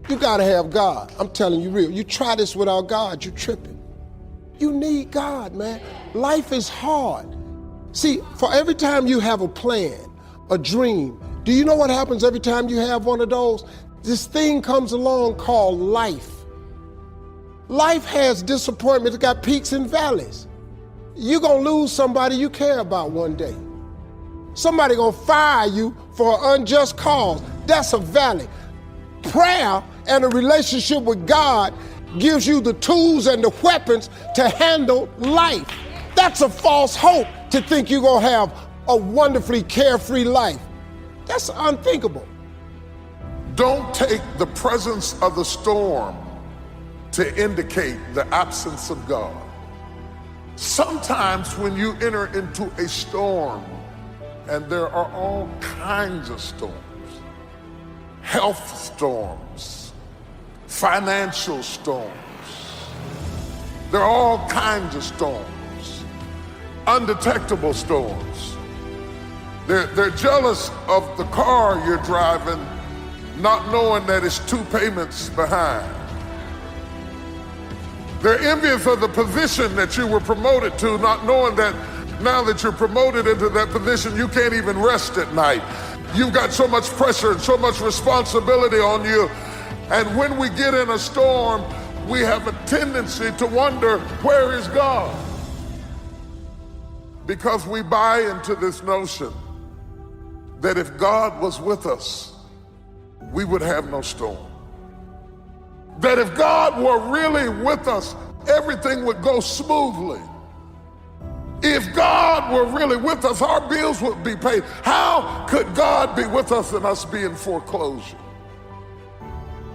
You gotta have God. I'm telling you real. You try this without God, you tripping. You need God, man. Life is hard. See, for every time you have a plan, a dream, do you know what happens every time you have one of those? This thing comes along called life. Life has disappointment. It got peaks and valleys. You're gonna lose somebody you care about one day. Somebody gonna fire you for an unjust cause. That's a valley. Prayer and a relationship with God gives you the tools and the weapons to handle life. That's a false hope to think you're gonna have a wonderfully carefree life. That's unthinkable. Don't take the presence of the storm to indicate the absence of God. Sometimes when you enter into a storm, and there are all kinds of storms, health storms, financial storms, there are all kinds of storms, undetectable storms. They're jealous of the car you're driving, not knowing that it's 2 payments behind. They're envious of the position that you were promoted to, not knowing that now that you're promoted into that position, you can't even rest at night. You've got so much pressure and so much responsibility on you. And when we get in a storm, we have a tendency to wonder, where is God? Because we buy into this notion that if God was with us, we would have no storm. That if God were really with us, everything would go smoothly. If God were really with us, our bills would be paid. How could God be with us and us be in foreclosure?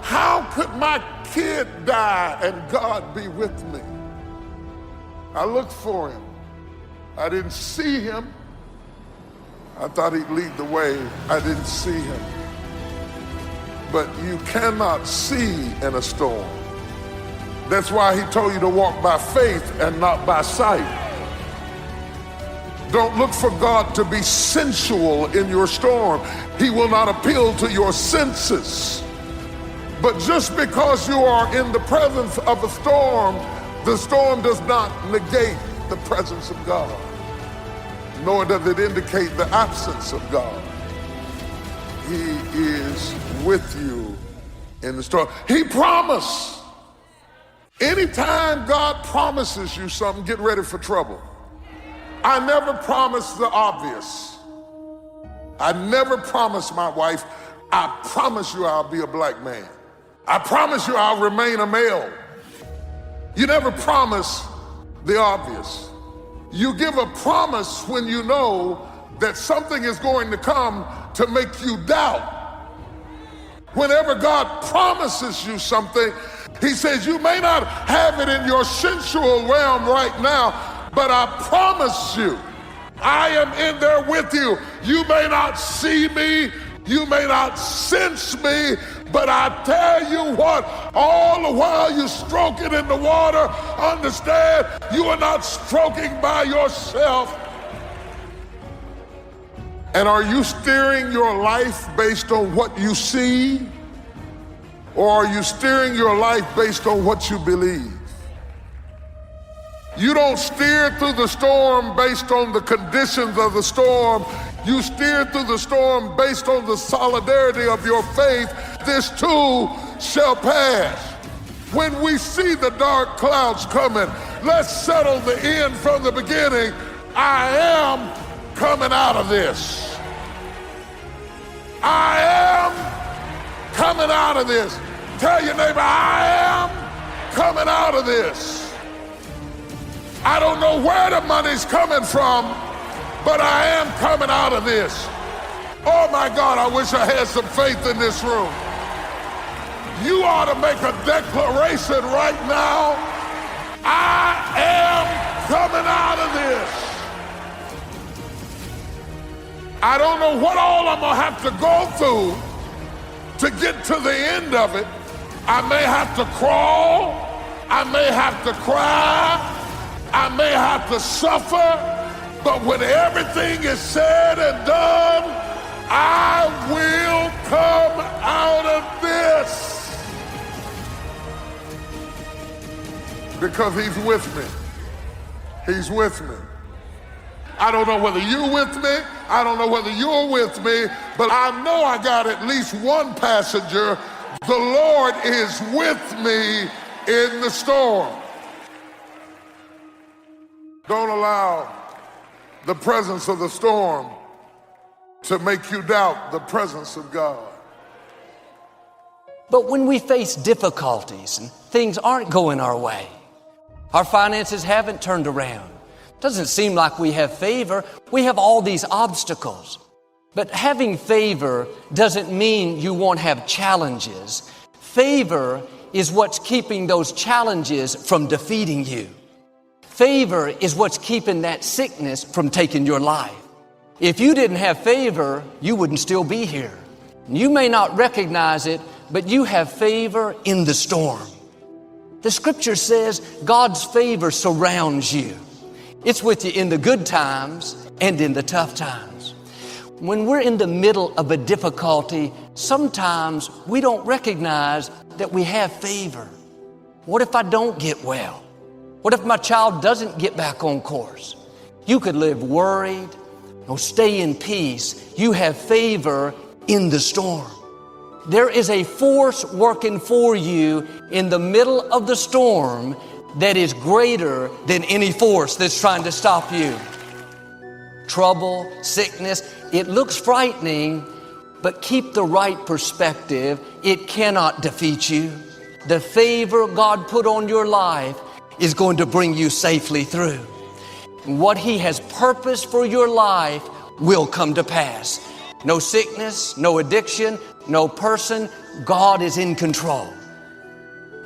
How could my kid die and God be with me? I looked for him. I didn't see him. I thought he'd lead the way. I didn't see him. But you cannot see in a storm. That's why he told you to walk by faith and not by sight. Don't look for God to be sensual in your storm. He will not appeal to your senses. But just because you are in the presence of a storm, the storm does not negate the presence of God, nor does it indicate the absence of God. He is with you in the storm. He promised. Anytime God promises you something, get ready for trouble. I never promised the obvious. I never promised my wife, I promise you I'll be a black man. I promise you I'll remain a male. You never promise the obvious. You give a promise when you know that something is going to come to make you doubt. Whenever God promises you something, he says you may not have it in your sensual realm right now, but I promise you, I am in there with you. You may not see me, you may not sense me, but I tell you what, all the while you're stroking in the water, understand you are not stroking by yourself. And are you steering your life based on what you see? Or are you steering your life based on what you believe? You don't steer through the storm based on the conditions of the storm. You steer through the storm based on the solidarity of your faith. This too shall pass. When we see the dark clouds coming, let's settle the end from the beginning. I am coming out of this. I am coming out of this. Tell your neighbor, I am coming out of this. I don't know where the money's coming from, but I am coming out of this. Oh my God, I wish I had some faith in this room. You ought to make a declaration right now. I am coming out of this. I don't know what all I'm gonna have to go through to get to the end of it. I may have to crawl, I may have to cry, I may have to suffer, but when everything is said and done, I will come out of this. because he's with me. He's with me. I don't know whether you're with me. I don't know whether you're with me, but I know I got at least one passenger. The Lord is with me in the storm. Don't allow the presence of the storm to make you doubt the presence of God. But when we face difficulties and things aren't going our way, our finances haven't turned around, doesn't seem like we have favor, we have all these obstacles. But having favor doesn't mean you won't have challenges. Favor is what's keeping those challenges from defeating you. Favor is what's keeping that sickness from taking your life. If you didn't have favor, you wouldn't still be here. You may not recognize it, but you have favor in the storm. The scripture says God's favor surrounds you. It's with you in the good times and in the tough times. When we're in the middle of a difficulty, sometimes we don't recognize that we have favor. What if I don't get well? What if my child doesn't get back on course? You could live worried or stay in peace. You have favor in the storm. There is a force working for you in the middle of the storm that is greater than any force that's trying to stop you. Trouble, sickness, it looks frightening, but keep the right perspective. It cannot defeat you. The favor God put on your life is going to bring you safely through. What He has purposed for your life will come to pass. No sickness, no addiction, no person. God is in control.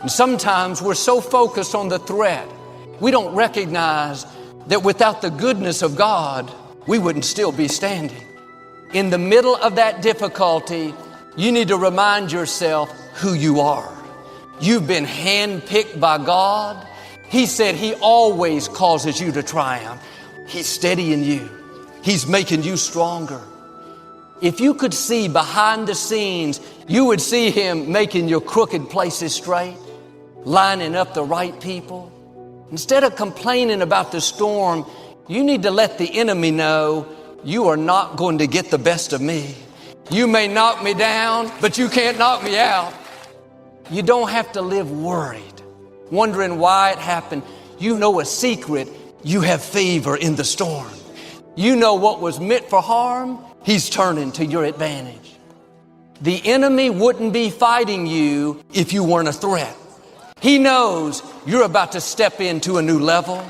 And sometimes we're so focused on the threat, we don't recognize that without the goodness of God, we wouldn't still be standing. In the middle of that difficulty, you need to remind yourself who you are. You've been handpicked by God. He said He always causes you to triumph. He's steadying you. He's making you stronger. If you could see behind the scenes, you would see Him making your crooked places straight, lining up the right people. Instead of complaining about the storm, you need to let the enemy know you are not going to get the best of me. You may knock me down, but you can't knock me out. You don't have to live worried, wondering why it happened. You know a secret. You have favor in the storm. You know what was meant for harm, He's turning to your advantage. The enemy wouldn't be fighting you if you weren't a threat. He knows you're about to step into a new level.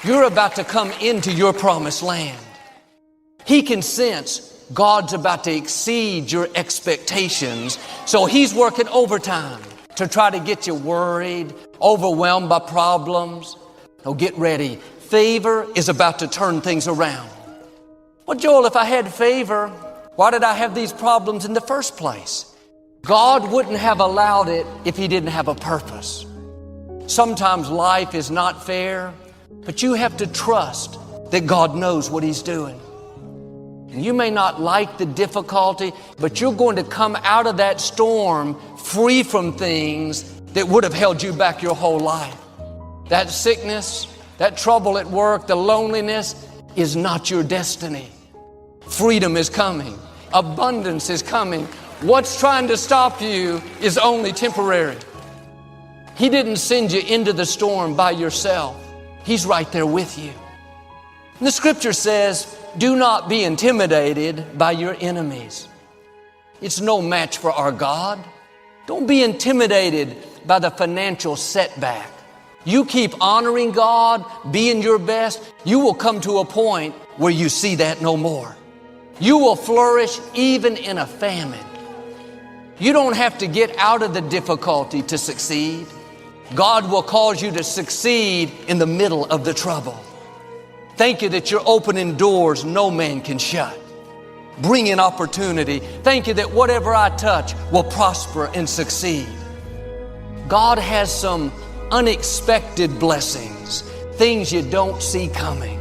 You're about to come into your promised land. He can sense God's about to exceed your expectations, so He's working overtime to try to get you worried, overwhelmed by problems. Now get ready. Favor is about to turn things around. Well, Joel, if I had favor, why did I have these problems in the first place? God wouldn't have allowed it if He didn't have a purpose. Sometimes life is not fair, but you have to trust that God knows what He's doing. And you may not like the difficulty, but you're going to come out of that storm free from things that would have held you back your whole life. That sickness, that trouble at work, the loneliness is not your destiny. Freedom is coming. Abundance is coming. What's trying to stop you is only temporary. He didn't send you into the storm by yourself. He's right there with you. And the scripture says, do not be intimidated by your enemies. It's no match for our God. Don't be intimidated by the financial setback. You keep honoring God, being your best, you will come to a point where you see that no more. You will flourish even in a famine. You don't have to get out of the difficulty to succeed. God will cause you to succeed in the middle of the trouble. Thank you that you're opening doors no man can shut. Bringing opportunity. Thank you that whatever I touch will prosper and succeed. God has some unexpected blessings, things you don't see coming.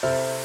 you.